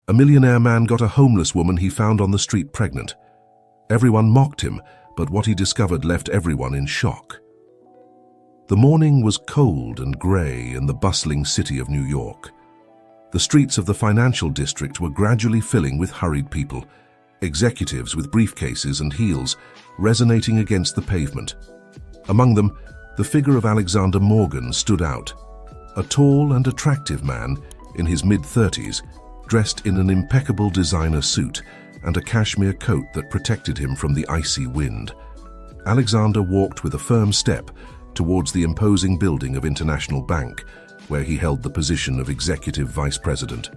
A millionaire man got a homeless woman he found on the street pregnant. Everyone mocked him, but what he discovered left everyone in shock. The morning was cold and grey in the bustling city of New York. The streets of the financial district were gradually filling with hurried people, executives with briefcases and heels resonating against the pavement. Among them, the figure of Alexander Morgan stood out, a tall and attractive man in his mid-30s, dressed in an impeccable designer suit and a cashmere coat that protected him from the icy wind. Alexander walked with a firm step towards the imposing building of International Bank, where he held the position of executive vice president.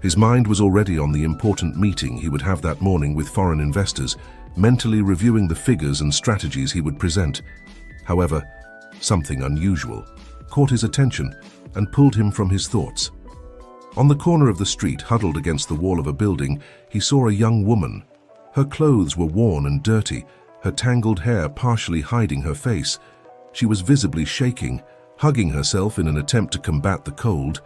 His mind was already on the important meeting he would have that morning with foreign investors, mentally reviewing the figures and strategies he would present. However, something unusual caught his attention and pulled him from his thoughts. On the corner of the street, huddled against the wall of a building, he saw a young woman. Her clothes were worn and dirty, her tangled hair partially hiding her face. She was visibly shaking, hugging herself in an attempt to combat the cold.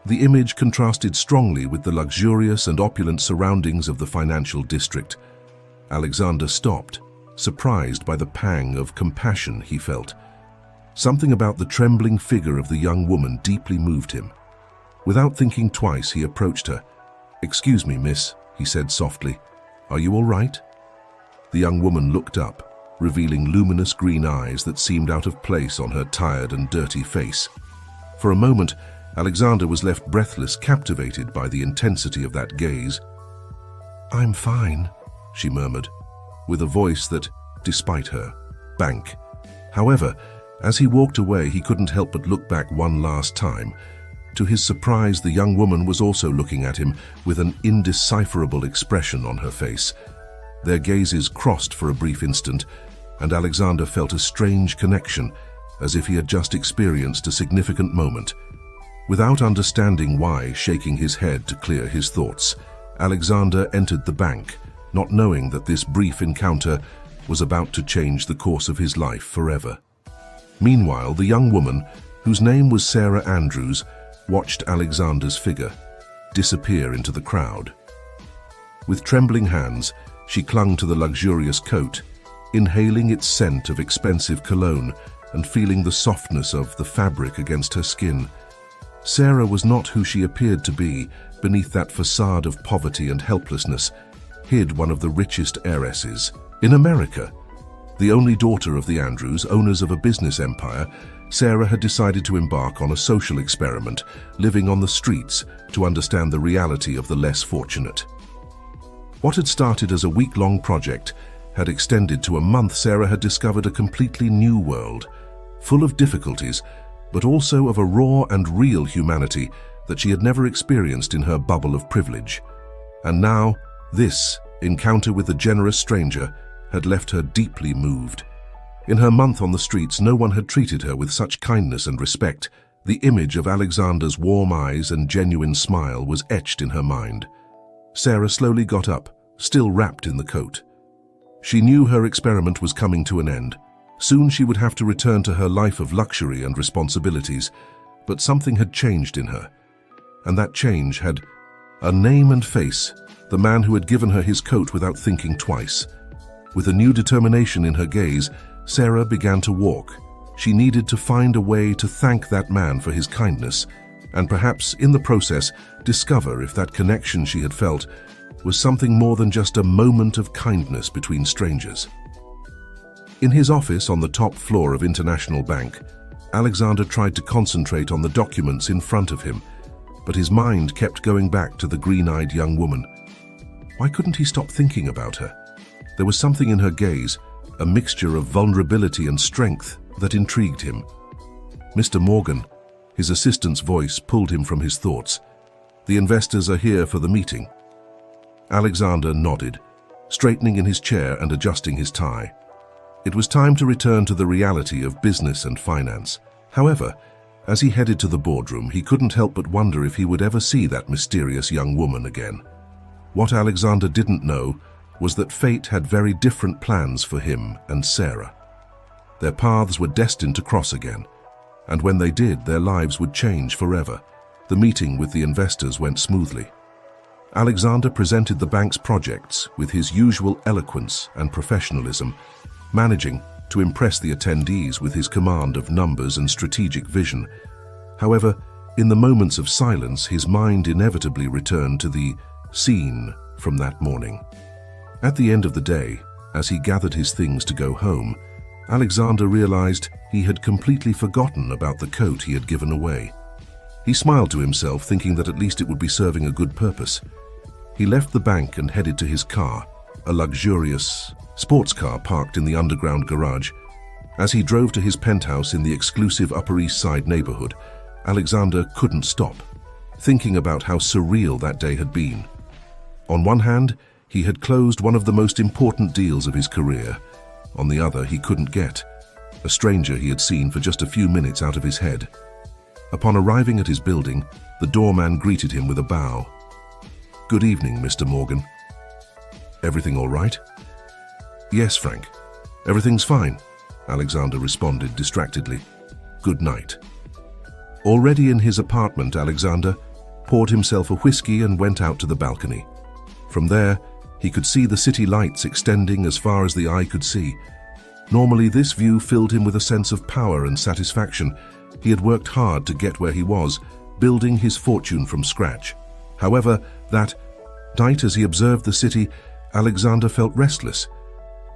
The image contrasted strongly with the luxurious and opulent surroundings of the financial district. Alexander stopped, surprised by the pang of compassion he felt. Something about the trembling figure of the young woman deeply moved him. Without thinking twice, he approached her. "Excuse me, miss," he said softly. "Are you all right?" The young woman looked up, revealing luminous green eyes that seemed out of place on her tired and dirty face. For a moment, Alexander was left breathless, captivated by the intensity of that gaze. "I'm fine," she murmured, with a voice that, despite her, bank. However, as he walked away, he couldn't help but look back one last time. To his surprise, the young woman was also looking at him with an indecipherable expression on her face. Their gazes crossed for a brief instant, and Alexander felt a strange connection, as if he had just experienced a significant moment. Without understanding why, shaking his head to clear his thoughts, Alexander entered the bank, not knowing that this brief encounter was about to change the course of his life forever. Meanwhile, the young woman, whose name was Sarah Andrews, watched Alexander's figure disappear into the crowd. With trembling hands, she clung to the luxurious coat, inhaling its scent of expensive cologne and feeling the softness of the fabric against her skin. Sarah was not who she appeared to be. Beneath that facade of poverty and helplessness hid one of the richest heiresses in America. The only daughter of the Andrews, owners of a business empire, Sarah had decided to embark on a social experiment, living on the streets to understand the reality of the less fortunate. What had started as a week-long project had extended to a month. Sarah had discovered a completely new world, full of difficulties, but also of a raw and real humanity that she had never experienced in her bubble of privilege. And now, this encounter with a generous stranger had left her deeply moved. In her month on the streets, no one had treated her with such kindness and respect. The image of Alexander's warm eyes and genuine smile was etched in her mind. Sarah slowly got up, still wrapped in the coat. She knew her experiment was coming to an end. Soon she would have to return to her life of luxury and responsibilities, but something had changed in her. And that change had a name and face, the man who had given her his coat without thinking twice. With a new determination in her gaze, Sarah began to walk. She needed to find a way to thank that man for his kindness, and perhaps in the process discover if that connection she had felt was something more than just a moment of kindness between strangers. In his office on the top floor of International Bank, Alexander tried to concentrate on the documents in front of him, but his mind kept going back to the green-eyed young woman. Why couldn't he stop thinking about her? There was something in her gaze, a mixture of vulnerability and strength, that intrigued him. "Mr. Morgan," his assistant's voice pulled him from his thoughts. "The investors are here for the meeting." Alexander nodded, straightening in his chair and adjusting his tie. It was time to return to the reality of business and finance. However, as he headed to the boardroom, he couldn't help but wonder if he would ever see that mysterious young woman again. What Alexander didn't know was that fate had very different plans for him and Sarah. Their paths were destined to cross again, and when they did, their lives would change forever. The meeting with the investors went smoothly. Alexander presented the bank's projects with his usual eloquence and professionalism, managing to impress the attendees with his command of numbers and strategic vision. However, in the moments of silence, his mind inevitably returned to the scene from that morning. At the end of the day, as he gathered his things to go home, Alexander realized he had completely forgotten about the coat he had given away. He smiled to himself, thinking that at least it would be serving a good purpose. He left the bank and headed to his car, a luxurious sports car parked in the underground garage. As he drove to his penthouse in the exclusive Upper East Side neighborhood, Alexander couldn't stop, thinking about how surreal that day had been. On one hand, he had closed one of the most important deals of his career. On the other, he couldn't get a stranger he had seen for just a few minutes out of his head. Upon arriving at his building, the doorman greeted him with a bow. "Good evening, Mr. Morgan. Everything all right?" "Yes, Frank. Everything's fine," Alexander responded distractedly. "Good night." Already in his apartment, Alexander poured himself a whiskey and went out to the balcony. From there, he could see the city lights extending as far as the eye could see. Normally, this view filled him with a sense of power and satisfaction. He had worked hard to get where he was, building his fortune from scratch. However, that night as he observed the city, Alexander felt restless.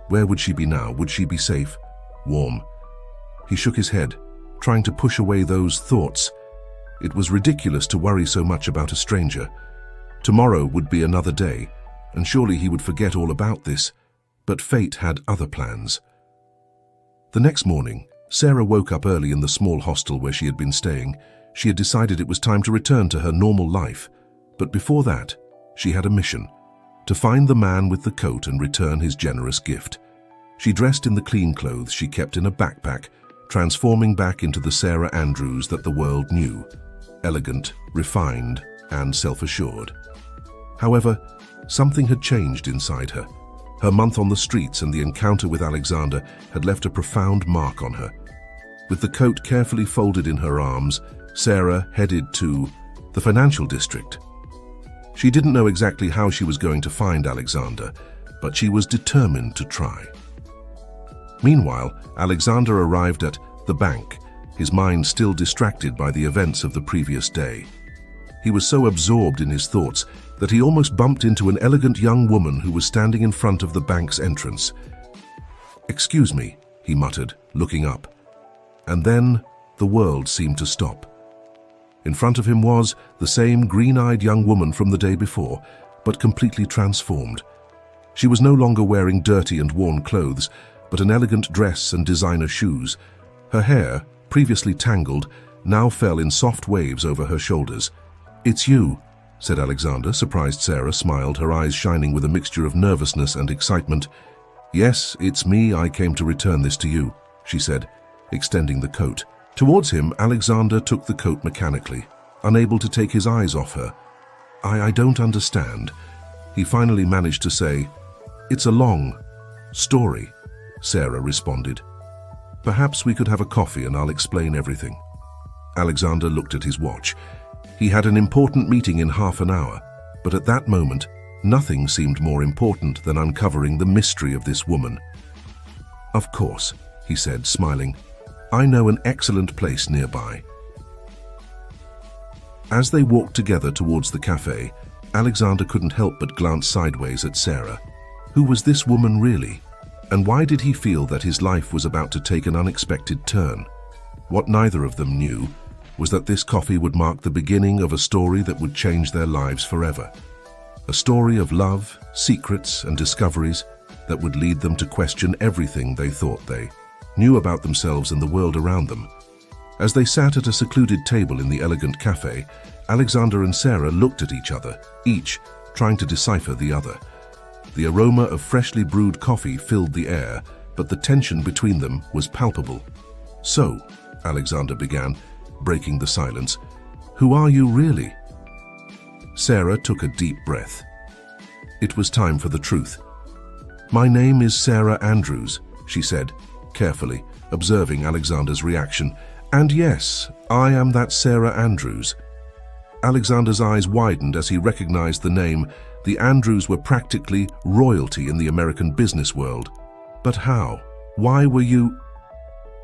Where would she be now? Would she be safe? Warm? He shook his head, trying to push away those thoughts. It was ridiculous to worry so much about a stranger. Tomorrow would be another day, and surely he would forget all about this. But fate had other plans. The next morning, Sarah woke up early in the small hostel where she had been staying. She had decided it was time to return to her normal life. But before that, she had a mission: to find the man with the coat and return his generous gift. She dressed in the clean clothes she kept in a backpack, transforming back into the Sarah Andrews that the world knew: elegant, refined, and self-assured. However, something had changed inside her. Her month on the streets and the encounter with Alexander had left a profound mark on her. With the coat carefully folded in her arms, Sarah headed to the financial district. She didn't know exactly how she was going to find Alexander, but she was determined to try. Meanwhile, Alexander arrived at the bank, his mind still distracted by the events of the previous day. He was so absorbed in his thoughts that he almost bumped into an elegant young woman who was standing in front of the bank's entrance. "Excuse me," he muttered, looking up. And then the world seemed to stop. In front of him was the same green-eyed young woman from the day before, but completely transformed. She was no longer wearing dirty and worn clothes, but an elegant dress and designer shoes. Her hair, previously tangled, now fell in soft waves over her shoulders. "It's you," said Alexander. Surprised Sarah smiled, her eyes shining with a mixture of nervousness and excitement. "Yes, it's me. I came to return this to you," she said, extending the coat. Towards him, Alexander took the coat mechanically, unable to take his eyes off her. I don't understand," he finally managed to say. "It's a long story," Sarah responded. "Perhaps we could have a coffee and I'll explain everything." Alexander looked at his watch. He had an important meeting in half an hour, but at that moment, nothing seemed more important than uncovering the mystery of this woman. "Of course," he said, smiling. "I know an excellent place nearby." As they walked together towards the cafe, Alexander couldn't help but glance sideways at Sarah. Who was this woman really? And why did he feel that his life was about to take an unexpected turn? What neither of them knew was that this coffee would mark the beginning of a story that would change their lives forever. A story of love, secrets, and discoveries that would lead them to question everything they thought they knew about themselves and the world around them. As they sat at a secluded table in the elegant cafe, Alexander and Sarah looked at each other, each trying to decipher the other. The aroma of freshly brewed coffee filled the air, but the tension between them was palpable. "So," Alexander began, breaking the silence, "who are you really?" Sarah took a deep breath. It was time for the truth. "My name is Sarah Andrews," she said, carefully, observing Alexander's reaction. "And yes, I am that Sarah Andrews." Alexander's eyes widened as he recognized the name. The Andrews were practically royalty in the American business world. But how? Why were you...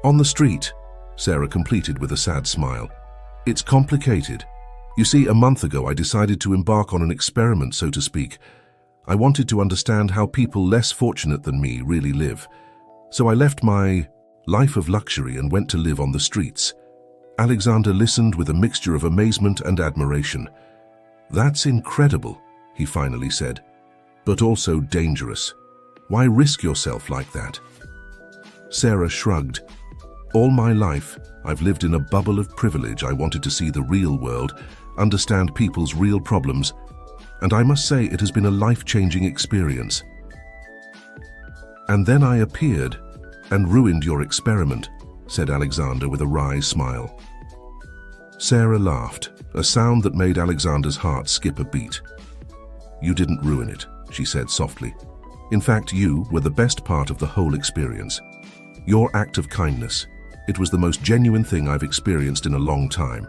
On the street, Sarah completed with a sad smile. It's complicated. You see, a month ago I decided to embark on an experiment, so to speak. I wanted to understand how people less fortunate than me really live. So I left my life of luxury and went to live on the streets. Alexander listened with a mixture of amazement and admiration. That's incredible, he finally said, but also dangerous. Why risk yourself like that? Sarah shrugged. All my life, I've lived in a bubble of privilege. I wanted to see the real world, understand people's real problems, and I must say it has been a life-changing experience. And then I appeared and ruined your experiment, said Alexander with a wry smile. Sarah laughed, a sound that made Alexander's heart skip a beat. You didn't ruin it, she said softly. In fact, you were the best part of the whole experience. Your act of kindness, it was the most genuine thing I've experienced in a long time.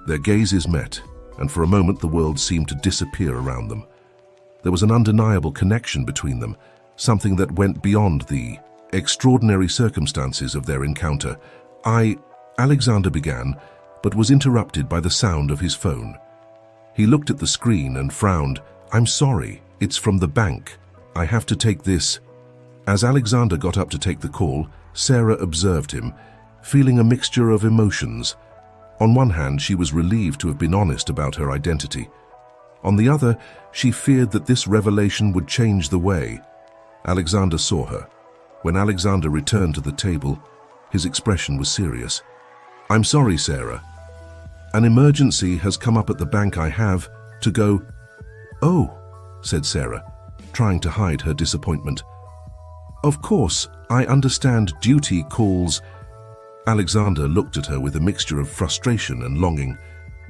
Their gazes met, and for a moment the world seemed to disappear around them. There was an undeniable connection between them, something that went beyond the extraordinary circumstances of their encounter. Alexander began, but was interrupted by the sound of his phone. He looked at the screen and frowned. I'm sorry, it's from the bank. I have to take this. As Alexander got up to take the call, Sarah observed him, feeling a mixture of emotions. On one hand, she was relieved to have been honest about her identity. On the other, she feared that this revelation would change the way. Alexander saw her. When Alexander returned to the table, his expression was serious. I'm sorry, Sarah. An emergency has come up at the bank. I have to go. Oh, said Sarah, trying to hide her disappointment. Of course, I understand duty calls. Alexander looked at her with a mixture of frustration and longing.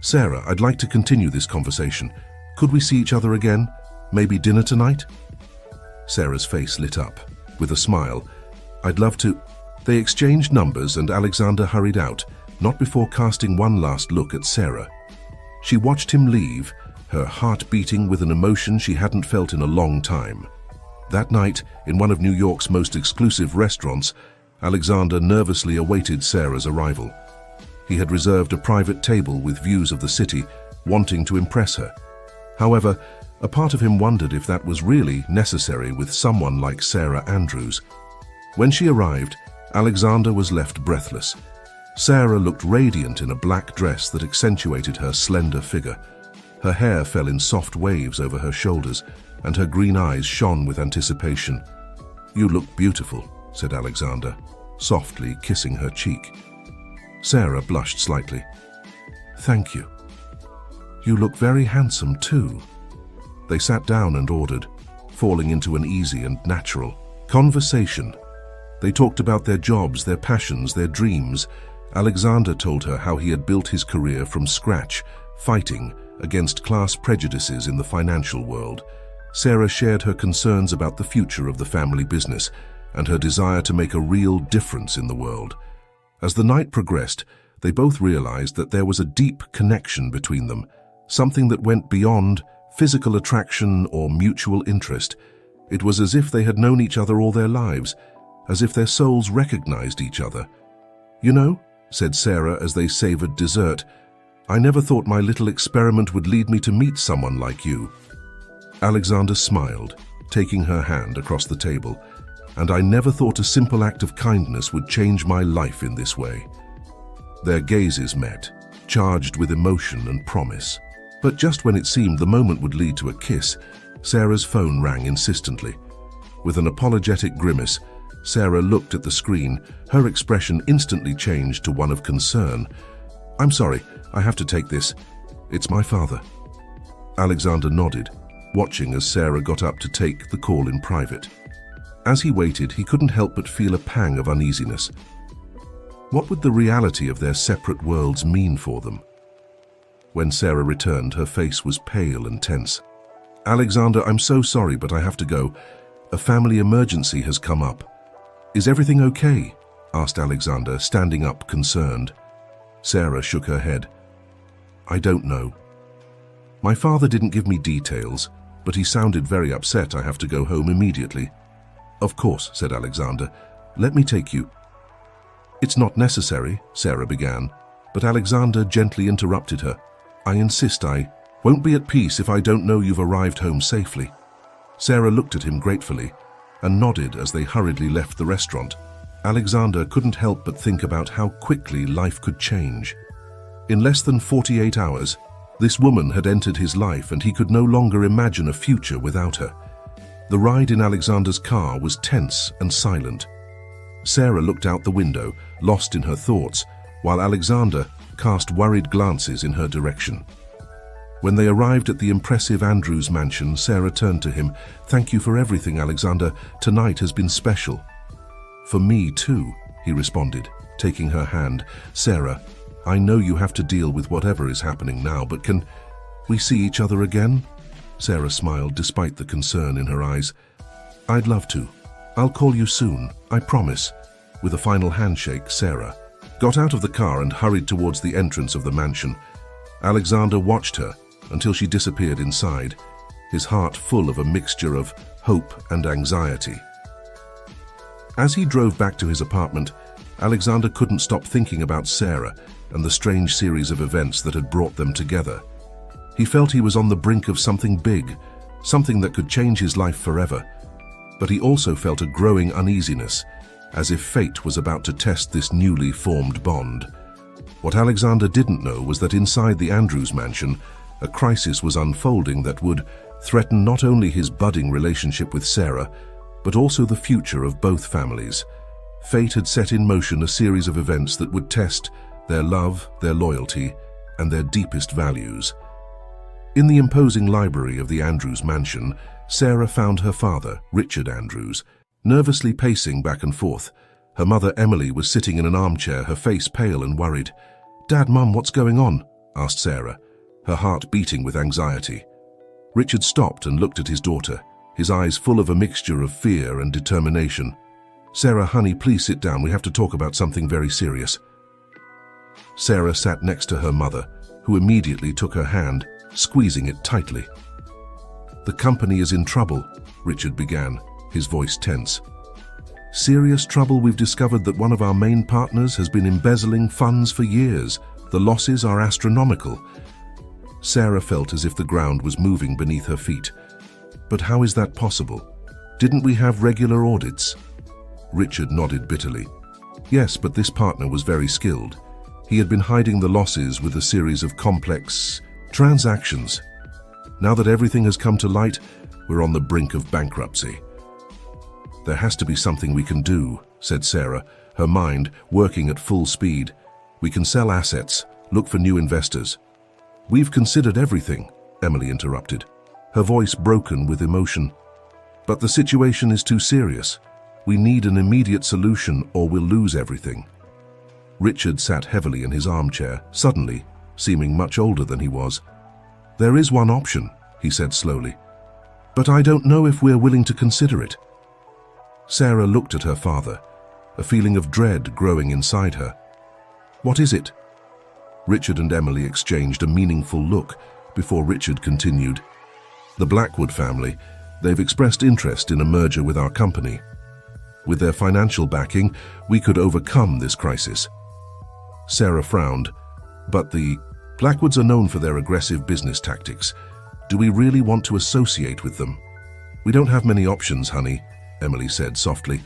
Sarah, I'd like to continue this conversation. Could we see each other again? Maybe dinner tonight? Sarah's face lit up. With a smile, I'd love to. They exchanged numbers and Alexander hurried out, not before casting one last look at Sarah. She watched him leave, her heart beating with an emotion she hadn't felt in a long time. That night, in one of New York's most exclusive restaurants, Alexander nervously awaited Sarah's arrival. He had reserved a private table with views of the city, wanting to impress her. However, a part of him wondered if that was really necessary with someone like Sarah Andrews. When she arrived, Alexander was left breathless. Sarah looked radiant in a black dress that accentuated her slender figure. Her hair fell in soft waves over her shoulders, and her green eyes shone with anticipation. You look beautiful, said Alexander, softly kissing her cheek. Sarah blushed slightly. Thank you. You look very handsome too. They sat down and ordered, falling into an easy and natural conversation. They talked about their jobs, their passions, their dreams. Alexander told her how he had built his career from scratch, fighting against class prejudices in the financial world. Sarah shared her concerns about the future of the family business and her desire to make a real difference in the world. As the night progressed, they both realized that there was a deep connection between them, something that went beyond physical attraction or mutual interest. It was as if they had known each other all their lives, as if their souls recognized each other. You know, said Sarah as they savored dessert, I never thought my little experiment would lead me to meet someone like you. Alexander smiled, taking her hand across the table, and I never thought a simple act of kindness would change my life in this way. Their gazes met, charged with emotion and promise. But just when it seemed the moment would lead to a kiss, Sarah's phone rang insistently. With an apologetic grimace, Sarah looked at the screen. Her expression instantly changed to one of concern. I'm sorry, I have to take this. It's my father. Alexander nodded, watching as Sarah got up to take the call in private. As he waited, he couldn't help but feel a pang of uneasiness. What would the reality of their separate worlds mean for them? When Sarah returned, her face was pale and tense. Alexander, I'm so sorry, but I have to go. A family emergency has come up. Is everything okay? Asked Alexander, standing up concerned. Sarah shook her head. I don't know. My father didn't give me details, but he sounded very upset. I have to go home immediately. Of course, said Alexander. Let me take you. It's not necessary, Sarah began, but Alexander gently interrupted her. I insist. I won't be at peace if I don't know you've arrived home safely. Sarah looked at him gratefully and nodded as they hurriedly left the restaurant. Alexander couldn't help but think about how quickly life could change. In less than 48 hours, this woman had entered his life and he could no longer imagine a future without her. The ride in Alexander's car was tense and silent. Sarah looked out the window, lost in her thoughts, while Alexander cast worried glances in her direction. When they arrived at the impressive Andrews mansion, Sarah turned to him. Thank you for everything, Alexander. Tonight has been special. For me too, he responded, taking her hand. Sarah, I know you have to deal with whatever is happening now, but can we see each other again? Sarah smiled despite the concern in her eyes. I'd love to. I'll call you soon, I promise. With a final handshake, Sarah got out of the car and hurried towards the entrance of the mansion. Alexander watched her until she disappeared inside, his heart full of a mixture of hope and anxiety. As he drove back to his apartment, Alexander couldn't stop thinking about Sarah and the strange series of events that had brought them together. He felt he was on the brink of something big, something that could change his life forever. But he also felt a growing uneasiness, as if fate was about to test this newly formed bond. What Alexander didn't know was that inside the Andrews mansion, a crisis was unfolding that would threaten not only his budding relationship with Sarah, but also the future of both families. Fate had set in motion a series of events that would test their love, their loyalty, and their deepest values. In the imposing library of the Andrews mansion, Sarah found her father, Richard Andrews, nervously pacing back and forth. Her mother, Emily, was sitting in an armchair, her face pale and worried. Dad, Mum, what's going on? Asked Sarah, her heart beating with anxiety. Richard stopped and looked at his daughter, his eyes full of a mixture of fear and determination. Sarah, honey, please sit down. We have to talk about something very serious. Sarah sat next to her mother, who immediately took her hand, squeezing it tightly. The company is in trouble, Richard began, his voice tense. Serious trouble? We've discovered that one of our main partners has been embezzling funds for years. The losses are astronomical. Sarah felt as if the ground was moving beneath her feet. But how is that possible? Didn't we have regular audits? Richard nodded bitterly. Yes, but this partner was very skilled. He had been hiding the losses with a series of complex transactions. Now that everything has come to light, we're on the brink of bankruptcy. There has to be something we can do, said Sarah, her mind working at full speed. We can sell assets, look for new investors. We've considered everything, Emily interrupted, her voice broken with emotion. But the situation is too serious. We need an immediate solution or we'll lose everything. Richard sat heavily in his armchair, suddenly, seeming much older than he was. There is one option, he said slowly, but I don't know if we're willing to consider it. Sarah looked at her father, a feeling of dread growing inside her. What is it? Richard and Emily exchanged a meaningful look before Richard continued. The Blackwood family, they've expressed interest in a merger with our company. With their financial backing, we could overcome this crisis. Sarah frowned. But the Blackwoods are known for their aggressive business tactics. Do we really want to associate with them? We don't have many options, honey, Emily said softly.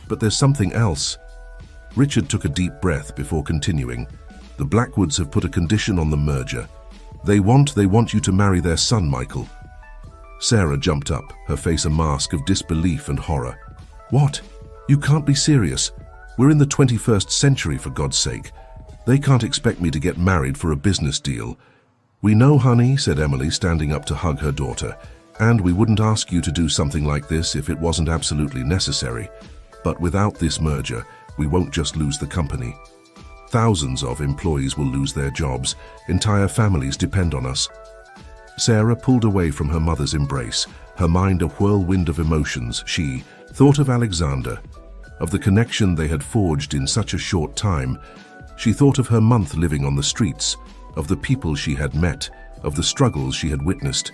But there's something else. Richard took a deep breath before continuing. The Blackwoods have put a condition on the merger. They want you to marry their son, Michael. Sarah jumped up, her face a mask of disbelief and horror. What? You can't be serious. We're in the 21st century, for God's sake. They can't expect me to get married for a business deal. We know, honey, said Emily, standing up to hug her daughter, and we wouldn't ask you to do something like this if it wasn't absolutely necessary. But without this merger, we won't just lose the company. Thousands of employees will lose their jobs. Entire families depend on us. Sarah pulled away from her mother's embrace, her mind a whirlwind of emotions. She thought of Alexander, of the connection they had forged in such a short time. She thought of her month living on the streets, of the people she had met, of the struggles she had witnessed,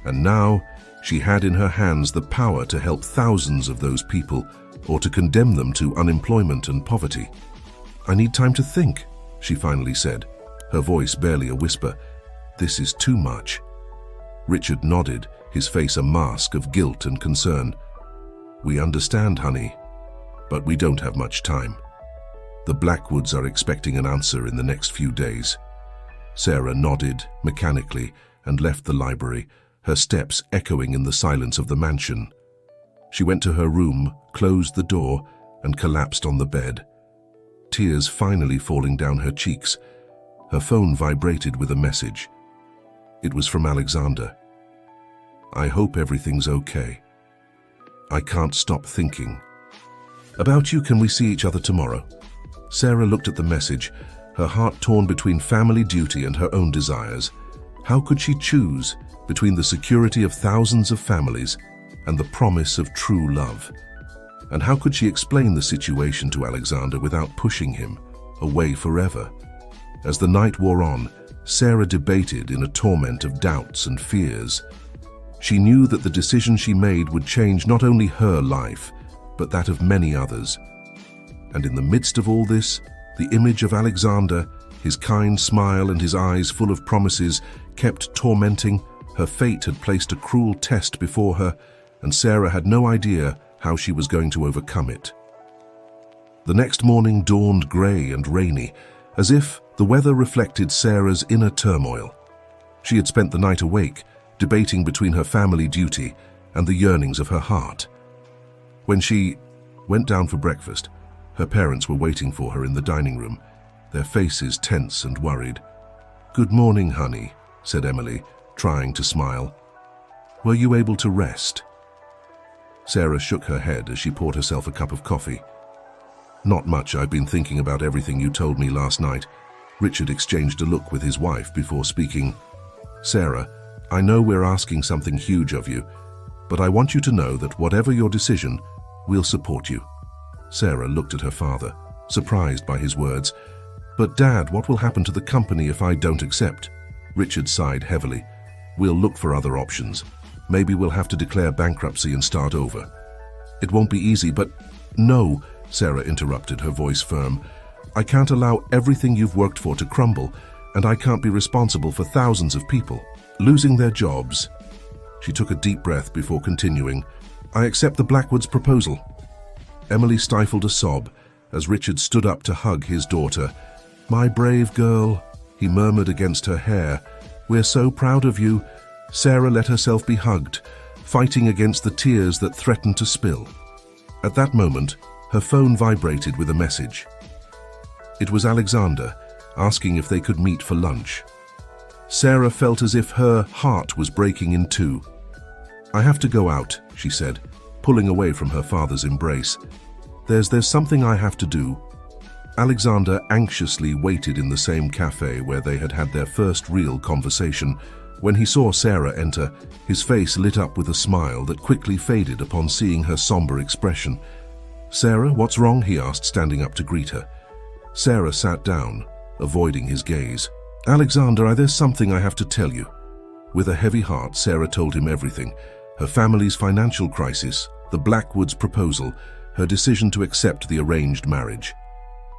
and now she had in her hands the power to help thousands of those people or to condemn them to unemployment and poverty. "I need time to think," she finally said, her voice barely a whisper. "This is too much." Richard nodded, his face a mask of guilt and concern. "We understand, honey, but we don't have much time. The Blackwoods are expecting an answer in the next few days." Sarah nodded mechanically and left the library, her steps echoing in the silence of the mansion. She went to her room, closed the door, and collapsed on the bed. Tears finally falling down her cheeks, her phone vibrated with a message. It was from Alexander. "I hope everything's okay. I can't stop thinking. About you, can we see each other tomorrow?" Sarah looked at the message, her heart torn between family duty and her own desires. How could she choose between the security of thousands of families and the promise of true love? And how could she explain the situation to Alexander without pushing him away forever? As the night wore on, Sarah debated in a torment of doubts and fears. She knew that the decision she made would change not only her life, but that of many others. And in the midst of all this, the image of Alexander, his kind smile and his eyes full of promises, kept tormenting. Her fate had placed a cruel test before her, and Sarah had no idea how she was going to overcome it. The next morning dawned grey and rainy, as if the weather reflected Sarah's inner turmoil. She had spent the night awake, debating between her family duty and the yearnings of her heart. When she went down for breakfast, her parents were waiting for her in the dining room, their faces tense and worried. "Good morning, honey," said Emily, trying to smile. "Were you able to rest?" Sarah shook her head as she poured herself a cup of coffee. "Not much. I've been thinking about everything you told me last night." Richard exchanged a look with his wife before speaking. "Sarah, I know we're asking something huge of you, but I want you to know that whatever your decision, we'll support you." Sarah looked at her father, surprised by his words. "But Dad, what will happen to the company if I don't accept?" Richard sighed heavily. "We'll look for other options. Maybe we'll have to declare bankruptcy and start over." "It won't be easy, but—" "No," Sarah interrupted, her voice firm. "I can't allow everything you've worked for to crumble, and I can't be responsible for thousands of people losing their jobs." She took a deep breath before continuing. "I accept the Blackwoods' proposal." Emily stifled a sob as Richard stood up to hug his daughter. "My brave girl," he murmured against her hair. "We're so proud of you." Sarah let herself be hugged, fighting against the tears that threatened to spill. At that moment, her phone vibrated with a message. It was Alexander, asking if they could meet for lunch. Sarah felt as if her heart was breaking in two. "I have to go out," she said, pulling away from her father's embrace. There's something I have to do." Alexander anxiously waited in the same cafe where they had had their first real conversation. When he saw Sarah enter, his face lit up with a smile that quickly faded upon seeing her somber expression. "Sarah, what's wrong?" he asked, standing up to greet her. Sarah sat down, avoiding his gaze. "Alexander, there's something I have to tell you." With a heavy heart, Sarah told him everything: her family's financial crisis, the Blackwoods' proposal, her decision to accept the arranged marriage.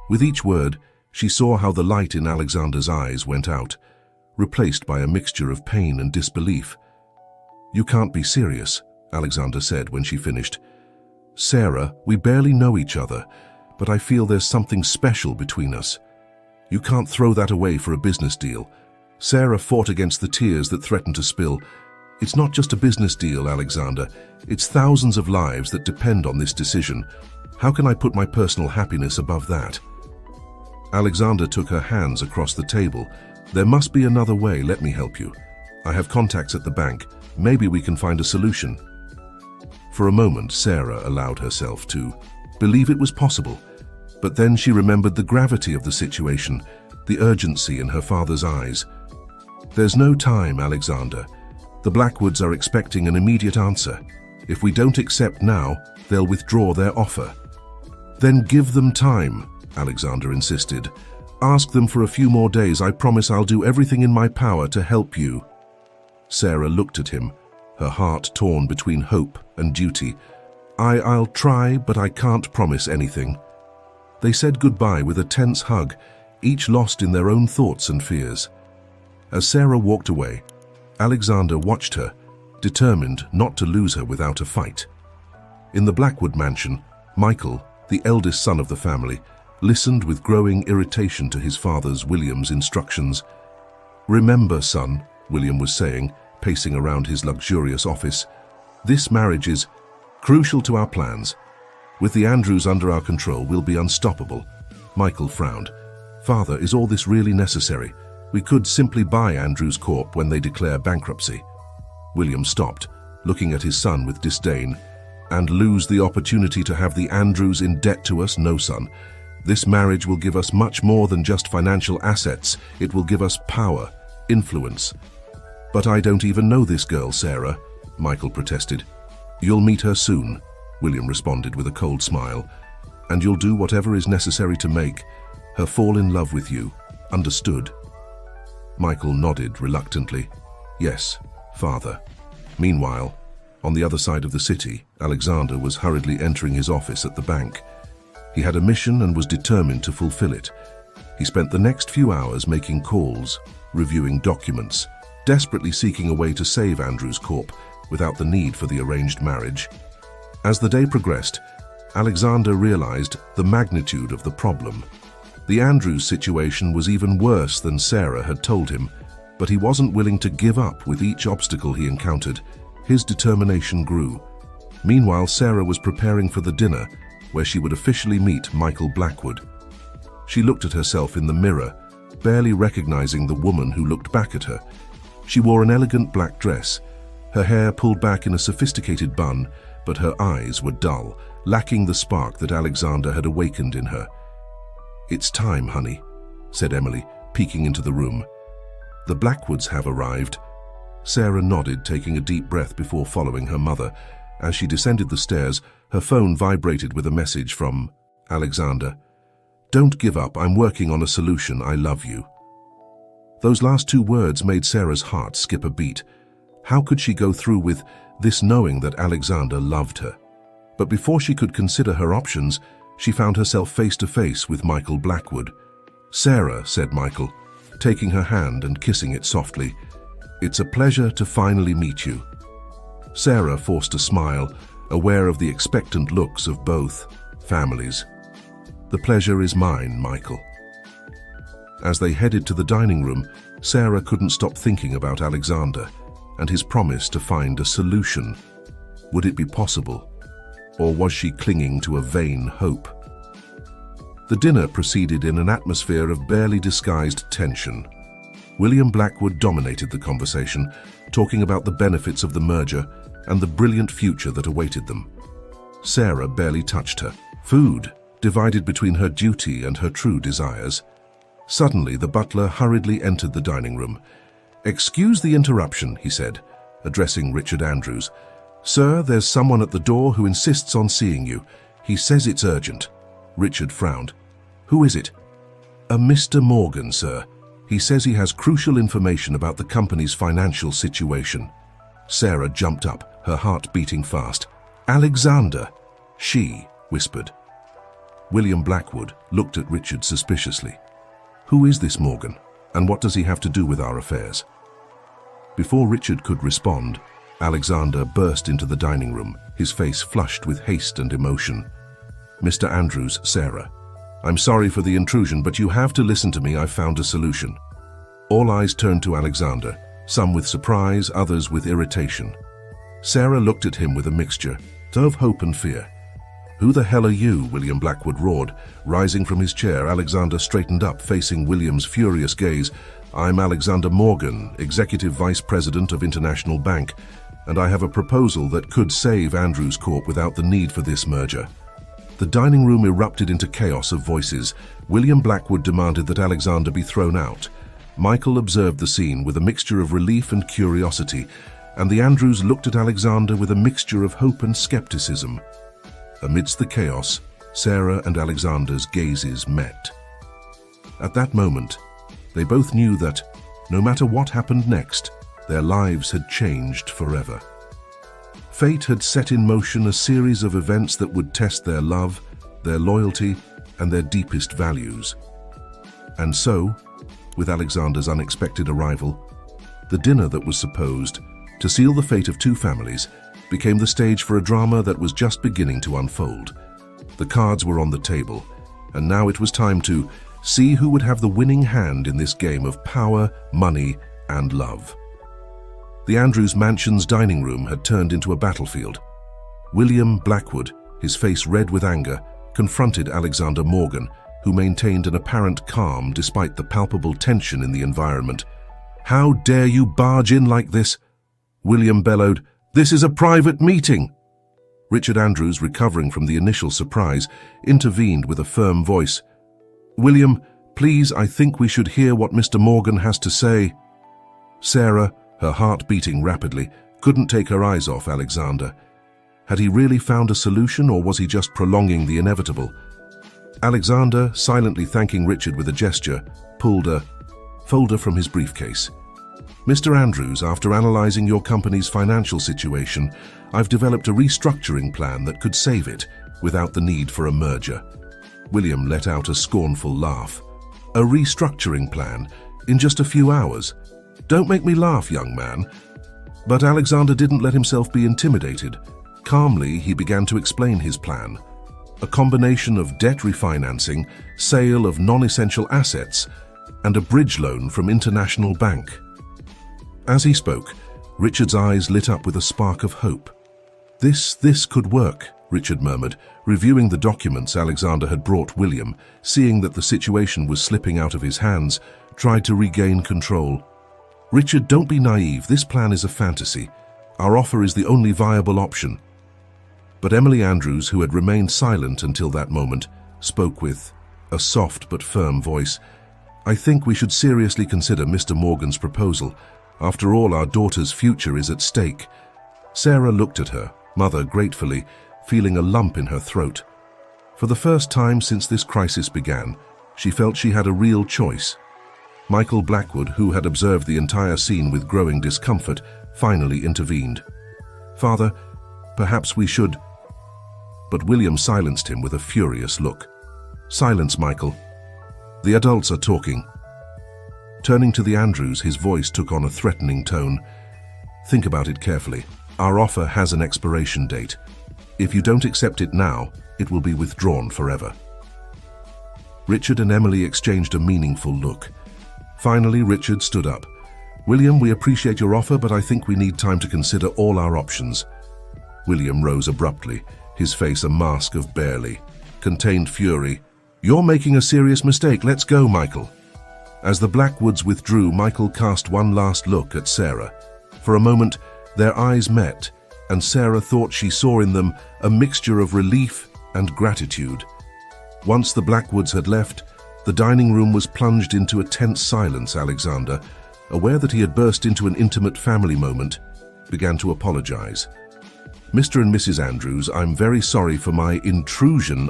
With each word, she saw how the light in Alexander's eyes went out, replaced by a mixture of pain and disbelief. "You can't be serious," Alexander said when she finished. "Sarah, we barely know each other, but I feel there's something special between us. You can't throw that away for a business deal." Sarah fought against the tears that threatened to spill. "It's not just a business deal, Alexander. It's thousands of lives that depend on this decision. How can I put my personal happiness above that?" Alexander took her hands across the table. "There must be another way. Let me help you. I have contacts at the bank. Maybe we can find a solution." For a moment, Sarah allowed herself to believe it was possible. But then she remembered the gravity of the situation, the urgency in her father's eyes. "There's no time, Alexander. The Blackwoods are expecting an immediate answer. If we don't accept now, they'll withdraw their offer." "Then give them time," Alexander insisted. Ask them for a few more days. I promise I'll do everything in my power to help you." Sarah looked at him, her heart torn between hope and duty. I'll try, but I can't promise anything." They said goodbye with a tense hug, each lost in their own thoughts and fears. As Sarah walked away, Alexander watched her, determined not to lose her without a fight. In the Blackwood mansion, Michael, the eldest son of the family, listened with growing irritation to his father's, William's, instructions. "Remember, son," William was saying, pacing around his luxurious office, "this marriage is crucial to our plans. With the Andrews under our control, we'll be unstoppable." Michael frowned. "Father, is all this really necessary? We could simply buy Andrews Corp when they declare bankruptcy." William stopped, looking at his son with disdain. "And lose the opportunity to have the Andrews in debt to us? No, son. This marriage will give us much more than just financial assets. It will give us power, influence." "But I don't even know this girl, Sarah," Michael protested. "You'll meet her soon," William responded with a cold smile. "And you'll do whatever is necessary to make her fall in love with you. Understood?" Michael nodded reluctantly. "Yes, father." Meanwhile, on the other side of the city, Alexander was hurriedly entering his office at the bank. He had a mission and was determined to fulfill it. He spent the next few hours making calls, reviewing documents, desperately seeking a way to save Andrews Corp without the need for the arranged marriage. As the day progressed, Alexander realized the magnitude of the problem. The Andrews situation was even worse than Sarah had told him, but he wasn't willing to give up with each obstacle he encountered. His determination grew. Meanwhile, Sarah was preparing for the dinner, where she would officially meet Michael Blackwood. She looked at herself in the mirror, barely recognizing the woman who looked back at her. She wore an elegant black dress, her hair pulled back in a sophisticated bun, but her eyes were dull, lacking the spark that Alexander had awakened in her. "It's time, honey," said Emily, peeking into the room. "The Blackwoods have arrived." Sarah nodded, taking a deep breath before following her mother. As she descended the stairs, her phone vibrated with a message from Alexander. "Don't give up. I'm working on a solution. I love you." Those last two words made Sarah's heart skip a beat. How could she go through with this knowing that Alexander loved her? But before she could consider her options, she found herself face to face with Michael Blackwood. "Sarah," said Michael, taking her hand and kissing it softly, "it's a pleasure to finally meet you." Sarah forced a smile, aware of the expectant looks of both families. "The pleasure is mine, Michael." As they headed to the dining room, Sarah couldn't stop thinking about Alexander and his promise to find a solution. Would it be possible? Or was she clinging to a vain hope? The dinner proceeded in an atmosphere of barely disguised tension. William Blackwood dominated the conversation, talking about the benefits of the merger and the brilliant future that awaited them. Sarah barely touched her food, divided between her duty and her true desires. Suddenly, the butler hurriedly entered the dining room. "Excuse the interruption," he said, addressing Richard Andrews. "Sir, there's someone at the door who insists on seeing you. He says it's urgent." Richard frowned. "Who is it?" "A Mr. Morgan, sir. He says he has crucial information about the company's financial situation." Sarah jumped up, her heart beating fast. "Alexander," she whispered. William Blackwood looked at Richard suspiciously. "Who is this Morgan, and what does he have to do with our affairs?" Before Richard could respond, Alexander burst into the dining room, his face flushed with haste and emotion. "Mr. Andrews, Sarah, I'm sorry for the intrusion, but you have to listen to me. I've found a solution." All eyes turned to Alexander, some with surprise, others with irritation. Sarah looked at him with a mixture of hope and fear. "Who the hell are you?" William Blackwood roared. Rising from his chair, Alexander straightened up, facing William's furious gaze. "I'm Alexander Morgan, Executive Vice President of International Bank, and I have a proposal that could save Andrews Corp without the need for this merger." The dining room erupted into chaos of voices. William Blackwood demanded that Alexander be thrown out. Michael observed the scene with a mixture of relief and curiosity, and the Andrews looked at Alexander with a mixture of hope and skepticism. Amidst the chaos, Sarah and Alexander's gazes met. At that moment, they both knew that, no matter what happened next, their lives had changed forever. Fate had set in motion a series of events that would test their love, their loyalty, and their deepest values. And so, with Alexander's unexpected arrival, the dinner that was supposed to seal the fate of two families became the stage for a drama that was just beginning to unfold. The cards were on the table, and now it was time to see who would have the winning hand in this game of power, money, and love. The Andrews Mansion's dining room had turned into a battlefield. William Blackwood, his face red with anger, confronted Alexander Morgan, who maintained an apparent calm despite the palpable tension in the environment. "How dare you barge in like this?" William bellowed. "This is a private meeting." Richard Andrews, recovering from the initial surprise, intervened with a firm voice. "William, please, I think we should hear what Mr. Morgan has to say." Sarah, her heart beating rapidly, couldn't take her eyes off Alexander. Had he really found a solution, or was he just prolonging the inevitable? Alexander, silently thanking Richard with a gesture, pulled a folder from his briefcase. "Mr. Andrews, after analyzing your company's financial situation, I've developed a restructuring plan that could save it without the need for a merger." William let out a scornful laugh. "A restructuring plan? In just a few hours? Don't make me laugh, young man." But Alexander didn't let himself be intimidated. Calmly, he began to explain his plan. A combination of debt refinancing, sale of non-essential assets, and a bridge loan from International Bank. As he spoke, Richard's eyes lit up with a spark of hope. This could work," Richard murmured, reviewing the documents Alexander had brought William, seeing that the situation was slipping out of his hands, tried to regain control. "Richard, don't be naive. This plan is a fantasy. Our offer is the only viable option." But Emily Andrews, who had remained silent until that moment, spoke with a soft but firm voice. "I think we should seriously consider Mr. Morgan's proposal. After all, our daughter's future is at stake." Sarah looked at her mother gratefully, feeling a lump in her throat. For the first time since this crisis began, she felt she had a real choice. Michael Blackwood, who had observed the entire scene with growing discomfort, finally intervened. "Father, perhaps we should—" But William silenced him with a furious look. "Silence, Michael. The adults are talking." Turning to the Andrews, his voice took on a threatening tone. "Think about it carefully. Our offer has an expiration date. If you don't accept it now, it will be withdrawn forever." Richard and Emily exchanged a meaningful look. Finally, Richard stood up. "William, we appreciate your offer, but I think we need time to consider all our options." William rose abruptly, his face a mask of barely contained fury. "You're making a serious mistake. Let's go, Michael." As the Blackwoods withdrew, Michael cast one last look at Sarah. For a moment, their eyes met, and Sarah thought she saw in them a mixture of relief and gratitude. Once the Blackwoods had left, the dining room was plunged into a tense silence. Alexander, aware that he had burst into an intimate family moment, began to apologize. "Mr. and Mrs. Andrews, I'm very sorry for my intrusion.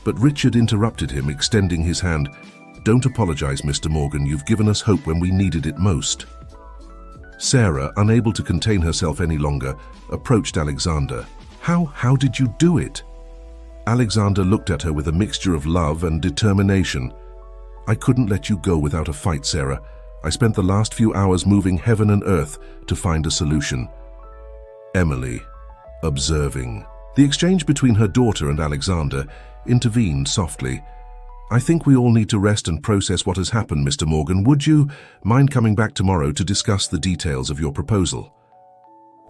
But Richard interrupted him, extending his hand. "Don't apologize, Mr. Morgan. You've given us hope when we needed it most." Sarah, unable to contain herself any longer, approached Alexander. How did you do it?" Alexander looked at her with a mixture of love and determination. "I couldn't let you go without a fight, Sarah. I spent the last few hours moving heaven and earth to find a solution." Emily, observing the exchange between her daughter and Alexander, intervened softly. "I think we all need to rest and process what has happened, Mr. Morgan. Would you mind coming back tomorrow to discuss the details of your proposal?"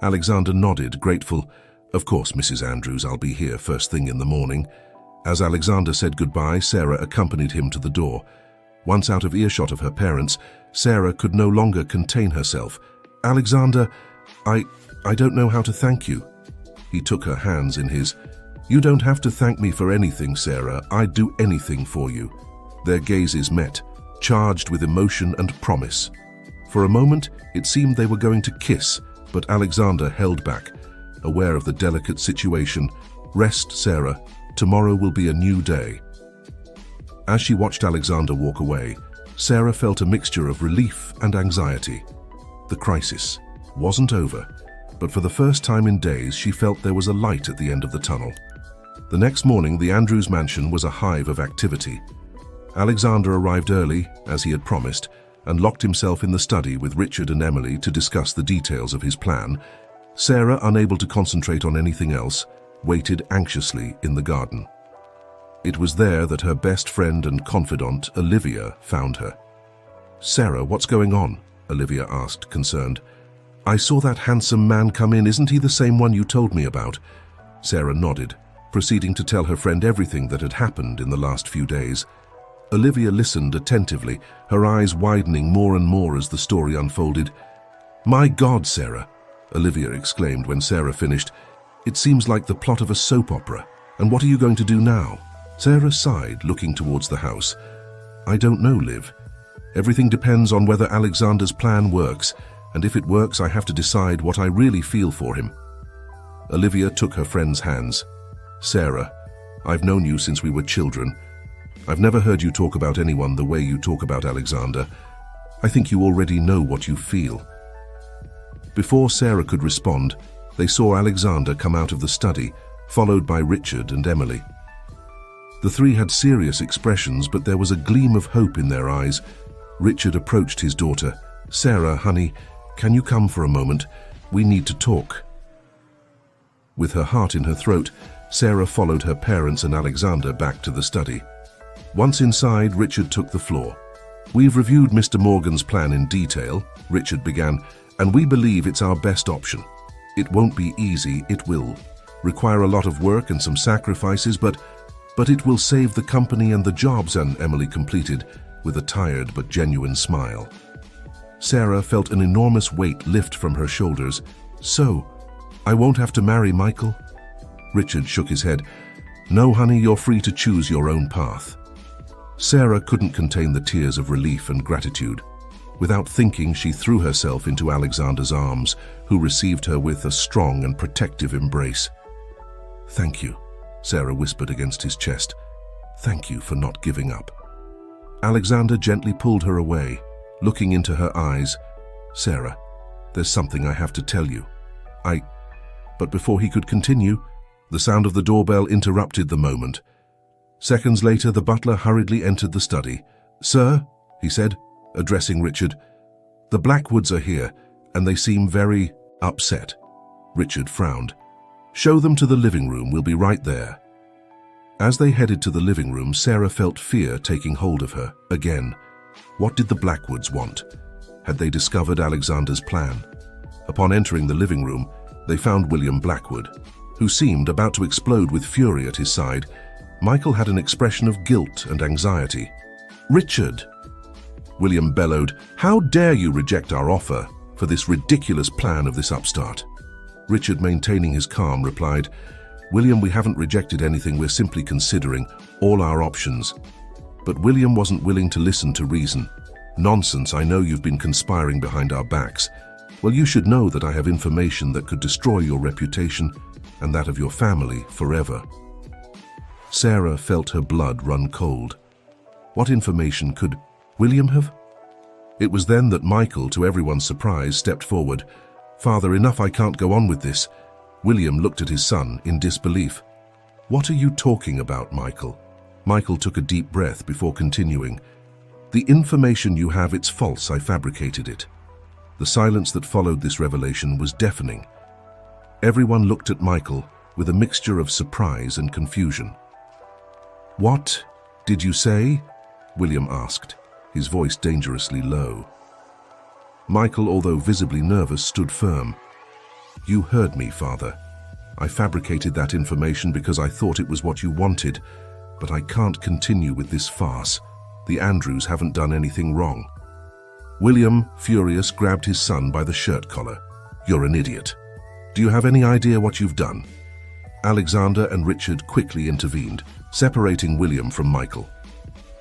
Alexander nodded, grateful. "Of course, Mrs. Andrews, I'll be here first thing in the morning." As Alexander said goodbye, Sarah accompanied him to the door. Once out of earshot of her parents, Sarah could no longer contain herself. "Alexander, I don't know how to thank you." He took her hands in his. "You don't have to thank me for anything, Sarah. I'd do anything for you." Their gazes met, charged with emotion and promise. For a moment, it seemed they were going to kiss, but Alexander held back, aware of the delicate situation. "Rest, Sarah. Tomorrow will be a new day." As she watched Alexander walk away, Sarah felt a mixture of relief and anxiety. The crisis wasn't over, but for the first time in days she felt there was a light at the end of the tunnel. The next morning, the Andrews mansion was a hive of activity. Alexander arrived early, as he had promised, and locked himself in the study with Richard and Emily to discuss the details of his plan. Sarah, unable to concentrate on anything else, waited anxiously in the garden. It was there that her best friend and confidant, Olivia, found her. "Sarah, what's going on?" Olivia asked, concerned. "I saw that handsome man come in. Isn't he the same one you told me about?" Sarah nodded, proceeding to tell her friend everything that had happened in the last few days. Olivia listened attentively, her eyes widening more and more as the story unfolded. "My God, Sarah," Olivia exclaimed when Sarah finished. "It seems like the plot of a soap opera. And what are you going to do now?" Sarah sighed, looking towards the house. "I don't know, Liv. Everything depends on whether Alexander's plan works, and if it works, I have to decide what I really feel for him." Olivia took her friend's hands. "Sarah, I've known you since we were children. I've never heard you talk about anyone the way you talk about Alexander. I think you already know what you feel." Before Sarah could respond, they saw Alexander come out of the study, followed by Richard and Emily. The three had serious expressions, but there was a gleam of hope in their eyes. Richard approached his daughter. "Sarah, honey, can you come for a moment? We need to talk." With her heart in her throat, Sarah followed her parents and Alexander back to the study. Once inside, Richard took the floor. "We've reviewed Mr. Morgan's plan in detail," Richard began, "and we believe it's our best option. It won't be easy, it will require a lot of work and some sacrifices, but it will save the company and the jobs," and Emily completed, with a tired but genuine smile. Sarah felt an enormous weight lift from her shoulders. "So, I won't have to marry Michael?" Richard shook his head. "No, honey, you're free to choose your own path." Sarah couldn't contain the tears of relief and gratitude. Without thinking, she threw herself into Alexander's arms, who received her with a strong and protective embrace. "Thank you," Sarah whispered against his chest. "Thank you for not giving up." Alexander gently pulled her away, looking into her eyes. "Sarah, there's something I have to tell you. But before he could continue, the sound of the doorbell interrupted the moment. Seconds later, the butler hurriedly entered the study. "Sir," he said, addressing Richard, "the Blackwoods are here, and they seem very upset." Richard frowned. "Show them to the living room. We'll be right there." As they headed to the living room, Sarah felt fear taking hold of her again. What did the Blackwoods want? Had they discovered Alexander's plan? Upon entering the living room, they found William Blackwood, who seemed about to explode with fury at his side. Michael had an expression of guilt and anxiety. "Richard!" William bellowed, "How dare you reject our offer for this ridiculous plan of this upstart?" Richard, maintaining his calm, replied, "William, we haven't rejected anything. We're simply considering all our options." But William wasn't willing to listen to reason. "Nonsense, I know you've been conspiring behind our backs. Well, you should know that I have information that could destroy your reputation and that of your family forever." Sarah felt her blood run cold. What information could William have? It was then that Michael, to everyone's surprise, stepped forward. "Father, enough, I can't go on with this." William looked at his son in disbelief. "What are you talking about, Michael?" Michael took a deep breath before continuing. "The information you have, it's false. I fabricated it." The silence that followed this revelation was deafening. Everyone looked at Michael with a mixture of surprise and confusion. "What did you say?" William asked, his voice dangerously low. Michael, although visibly nervous, stood firm. "You heard me, Father. I fabricated that information because I thought it was what you wanted, but I can't continue with this farce. The Andrews haven't done anything wrong." William, furious, grabbed his son by the shirt collar. "You're an idiot. Do you have any idea what you've done?" Alexander and Richard quickly intervened, separating William from Michael.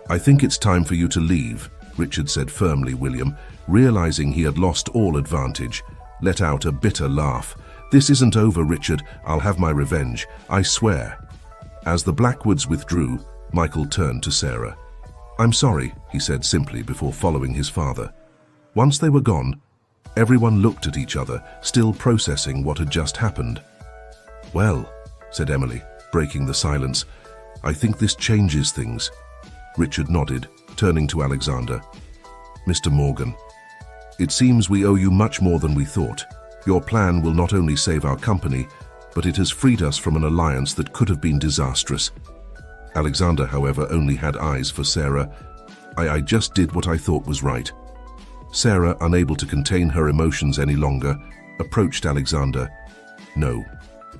"I think it's time for you to leave," Richard said firmly. William, realizing he had lost all advantage, let out a bitter laugh. "This isn't over, Richard. I'll have my revenge, I swear." As the Blackwoods withdrew, Michael turned to Sarah. "I'm sorry," he said simply before following his father. Once they were gone, everyone looked at each other, still processing what had just happened. "Well," said Emily, breaking the silence, "I think this changes things." Richard nodded, turning to Alexander. "Mr. Morgan, it seems we owe you much more than we thought. Your plan will not only save our company, but it has freed us from an alliance that could have been disastrous." Alexander, however, only had eyes for Sarah. I just did what I thought was right." Sarah, unable to contain her emotions any longer, approached Alexander. "No,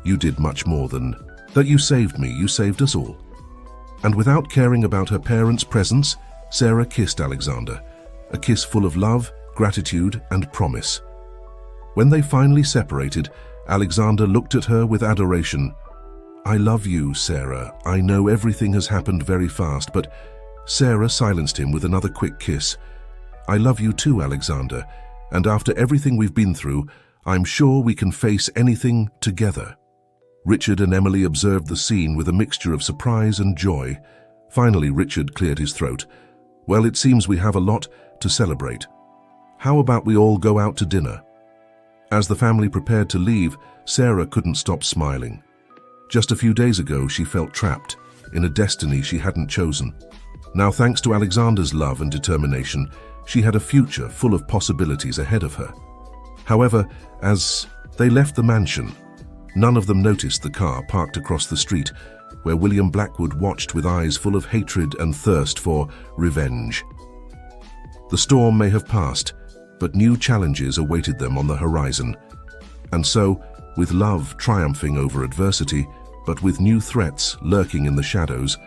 you did much more than that. You saved me, you saved us all." And without caring about her parents' presence, Sarah kissed Alexander, a kiss full of love, gratitude, and promise. When they finally separated, Alexander looked at her with adoration. "I love you, Sarah. I know everything has happened very fast, but..." Sarah silenced him with another quick kiss. "I love you too, Alexander, and after everything we've been through, I'm sure we can face anything together." Richard and Emily observed the scene with a mixture of surprise and joy. Finally, Richard cleared his throat. "Well, it seems we have a lot to celebrate. How about we all go out to dinner?" As the family prepared to leave, Sarah couldn't stop smiling. Just a few days ago, she felt trapped in a destiny she hadn't chosen. Now, thanks to Alexander's love and determination, she had a future full of possibilities ahead of her. However, as they left the mansion, none of them noticed the car parked across the street, where William Blackwood watched with eyes full of hatred and thirst for revenge. The storm may have passed, but new challenges awaited them on the horizon. And so, with love triumphing over adversity, but with new threats lurking in the shadows,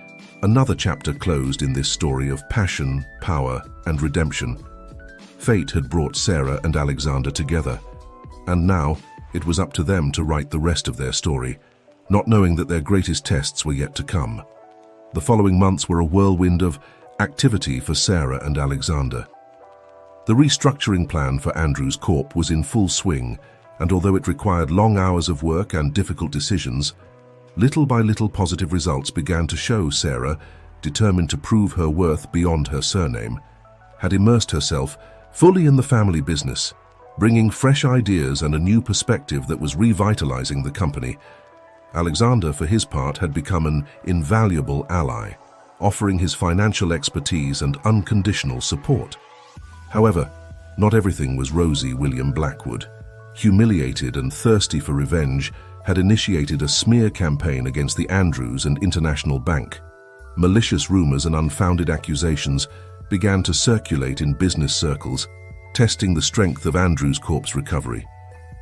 another chapter closed in this story of passion, power, and redemption. Fate had brought Sarah and Alexander together, and now it was up to them to write the rest of their story, not knowing that their greatest tests were yet to come. The following months were a whirlwind of activity for Sarah and Alexander. The restructuring plan for Andrews Corp was in full swing, and although it required long hours of work and difficult decisions, little by little positive results began to show. Sarah, determined to prove her worth beyond her surname, had immersed herself fully in the family business, bringing fresh ideas and a new perspective that was revitalizing the company. Alexander, for his part, had become an invaluable ally, offering his financial expertise and unconditional support. However, not everything was rosy. William Blackwood, humiliated and thirsty for revenge, had initiated a smear campaign against the Andrews and International Bank. Malicious rumors and unfounded accusations began to circulate in business circles, testing the strength of Andrews Corp's recovery.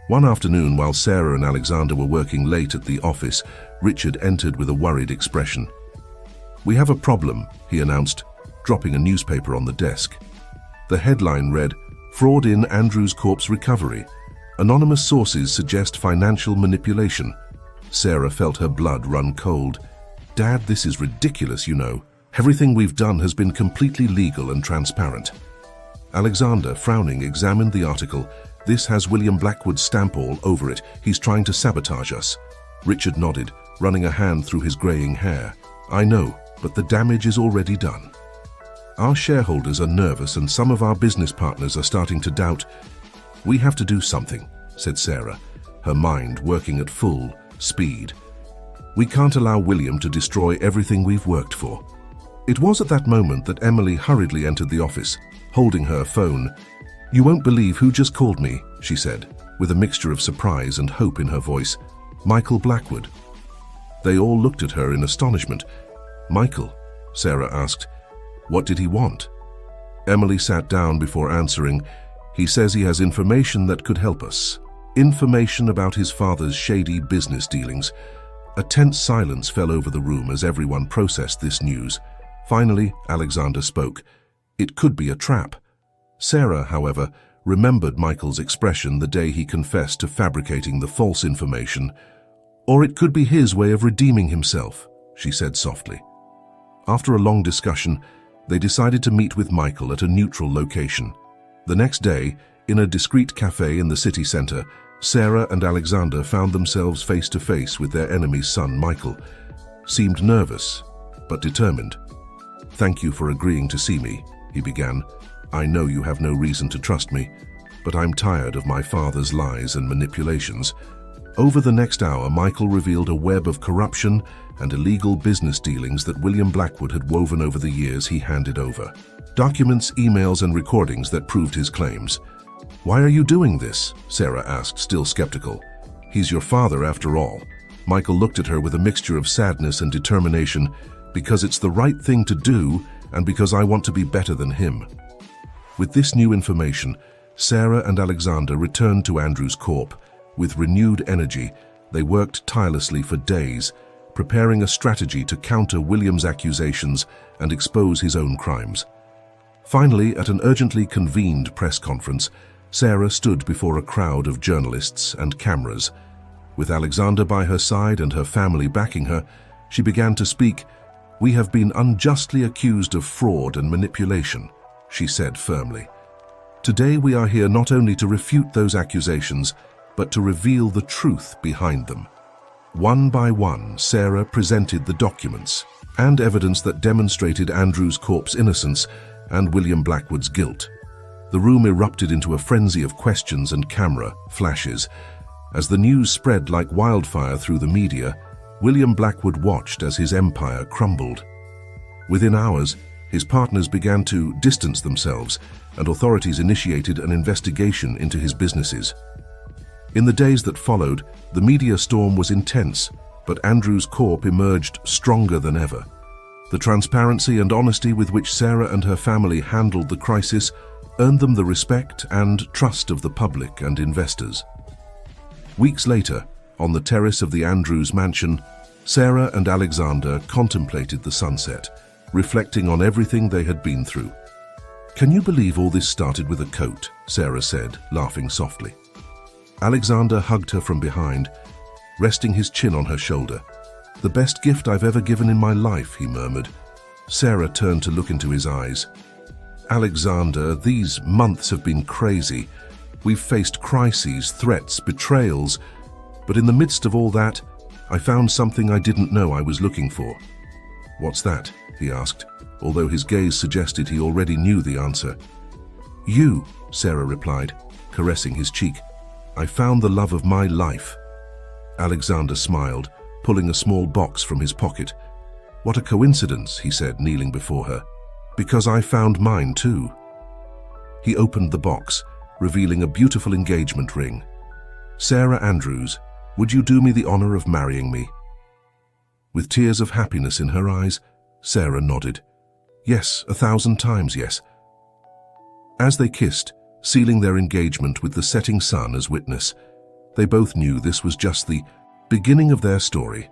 One afternoon, while Sarah and Alexander were working late at the office, Richard entered with a worried expression. "We have a problem," he announced, dropping a newspaper on the desk. The headline read, "Fraud in Andrews Corp's recovery. Anonymous sources suggest financial manipulation." Sarah felt her blood run cold. "Dad, this is ridiculous, you know. Everything we've done has been completely legal and transparent." Alexander, frowning, examined the article. "This has William Blackwood's stamp all over it. He's trying to sabotage us." Richard nodded, running a hand through his graying hair. "I know, but the damage is already done. Our shareholders are nervous and some of our business partners are starting to doubt." "We have to do something," said Sarah, her mind working at full speed. "We can't allow William to destroy everything we've worked for." It was at that moment that Emily hurriedly entered the office, holding her phone. "You won't believe who just called me," she said, with a mixture of surprise and hope in her voice. "Michael Blackwood." They all looked at her in astonishment. "Michael?" Sarah asked. "What did he want?" Emily sat down before answering. "He says he has information that could help us. Information about his father's shady business dealings." A tense silence fell over the room as everyone processed this news. Finally, Alexander spoke. "It could be a trap." Sarah, however, remembered Michael's expression the day he confessed to fabricating the false information. "Or it could be his way of redeeming himself," she said softly. After a long discussion, they decided to meet with Michael at a neutral location. The next day, in a discreet cafe in the city center, Sarah and Alexander found themselves face to face with their enemy's son. Michael seemed nervous, but determined. "Thank you for agreeing to see me," he began. "I know you have no reason to trust me, but I'm tired of my father's lies and manipulations." Over the next hour, Michael revealed a web of corruption and illegal business dealings that William Blackwood had woven over the years he handed over. Documents, emails, and recordings that proved his claims. "Why are you doing this?" Sarah asked, still skeptical. "He's your father, after all." Michael looked at her with a mixture of sadness and determination. "Because it's the right thing to do, and because I want to be better than him." With this new information, Sarah and Alexander returned to Andrews Corp. With renewed energy, they worked tirelessly for days, preparing a strategy to counter William's accusations and expose his own crimes. Finally, at an urgently convened press conference, Sarah stood before a crowd of journalists and cameras. With Alexander by her side and her family backing her, she began to speak. "We have been unjustly accused of fraud and manipulation," she said firmly. "Today we are here not only to refute those accusations, but to reveal the truth behind them." One by one, Sarah presented the documents and evidence that demonstrated Andrews Corp's innocence and William Blackwood's guilt. The room erupted into a frenzy of questions and camera flashes. As the news spread like wildfire through the media, William Blackwood watched as his empire crumbled. Within hours, his partners began to distance themselves, and authorities initiated an investigation into his businesses. In the days that followed, the media storm was intense, but Andrews Corp emerged stronger than ever. The transparency and honesty with which Sarah and her family handled the crisis earned them the respect and trust of the public and investors. Weeks later, on the terrace of the Andrews mansion, Sarah and Alexander contemplated the sunset, reflecting on everything they had been through. "Can you believe all this started with a coat?" Sarah said, laughing softly. Alexander hugged her from behind, resting his chin on her shoulder. "The best gift I've ever given in my life," he murmured. Sarah turned to look into his eyes. "Alexander, these months have been crazy. We've faced crises, threats, betrayals. But in the midst of all that, I found something I didn't know I was looking for." "What's that?" he asked, although his gaze suggested he already knew the answer. "You," Sarah replied, caressing his cheek. "I found the love of my life." Alexander smiled, pulling a small box from his pocket. "What a coincidence," he said, kneeling before her. "Because I found mine too." He opened the box, revealing a beautiful engagement ring. "Sarah Andrews, would you do me the honor of marrying me?" With tears of happiness in her eyes, Sarah nodded. "Yes, 1,000 times yes." As they kissed, sealing their engagement with the setting sun as witness, they both knew this was just the beginning of their story.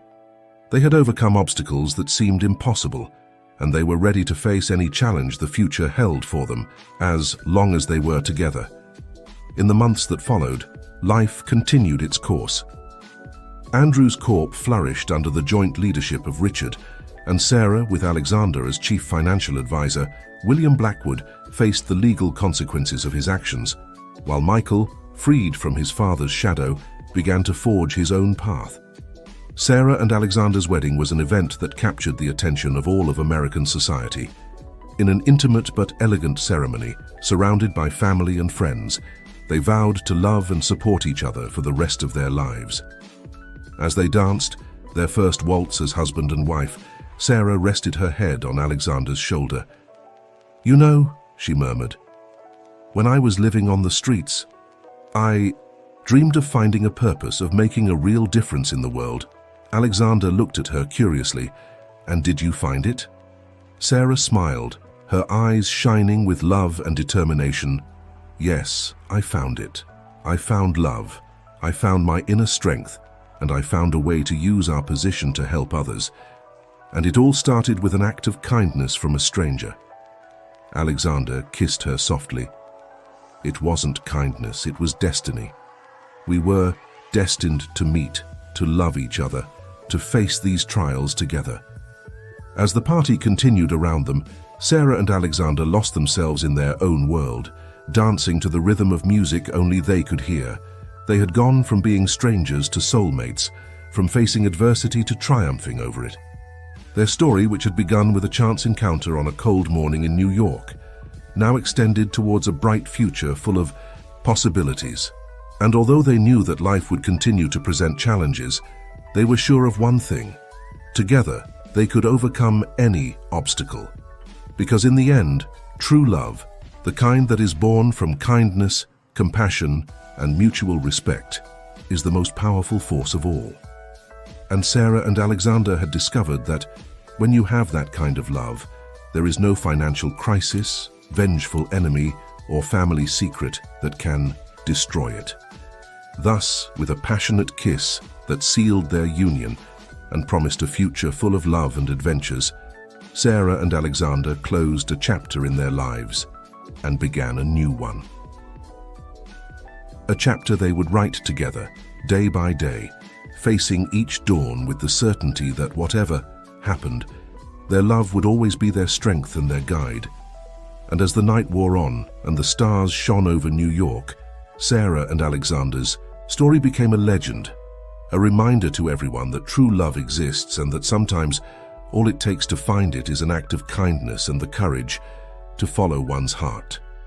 They had overcome obstacles that seemed impossible, and they were ready to face any challenge the future held for them, as long as they were together. In the months that followed, life continued its course. Andrews Corp flourished under the joint leadership of Richard, and Sarah, with Alexander as chief financial advisor. William Blackwood faced the legal consequences of his actions, while Michael, freed from his father's shadow, began to forge his own path. Sarah and Alexander's wedding was an event that captured the attention of all of American society. In an intimate but elegant ceremony, surrounded by family and friends, they vowed to love and support each other for the rest of their lives. As they danced, their first waltz as husband and wife, Sarah rested her head on Alexander's shoulder. "You know," she murmured, "when I was living on the streets, I dreamed of finding a purpose, of making a real difference in the world." Alexander looked at her curiously. "And did you find it?" Sarah smiled, her eyes shining with love and determination. "Yes, I found it. I found love. I found my inner strength, and I found a way to use our position to help others. And it all started with an act of kindness from a stranger." Alexander kissed her softly. "It wasn't kindness, it was destiny. We were destined to meet, to love each other, to face these trials together." As the party continued around them, Sarah and Alexander lost themselves in their own world, dancing to the rhythm of music only they could hear. They had gone from being strangers to soulmates, from facing adversity to triumphing over it. Their story, which had begun with a chance encounter on a cold morning in New York, now extended towards a bright future full of possibilities. And although they knew that life would continue to present challenges, they were sure of one thing: together, they could overcome any obstacle. Because in the end, true love, the kind that is born from kindness, compassion, and mutual respect, is the most powerful force of all. And Sarah and Alexander had discovered that when you have that kind of love, there is no financial crisis, vengeful enemy, or family secret that can destroy it. Thus, with a passionate kiss that sealed their union and promised a future full of love and adventures, Sarah and Alexander closed a chapter in their lives and began a new one. A chapter they would write together, day by day, facing each dawn with the certainty that whatever happened, their love would always be their strength and their guide. And as the night wore on and the stars shone over New York, Sarah and Alexander's story became a legend, a reminder to everyone that true love exists and that sometimes all it takes to find it is an act of kindness and the courage to follow one's heart.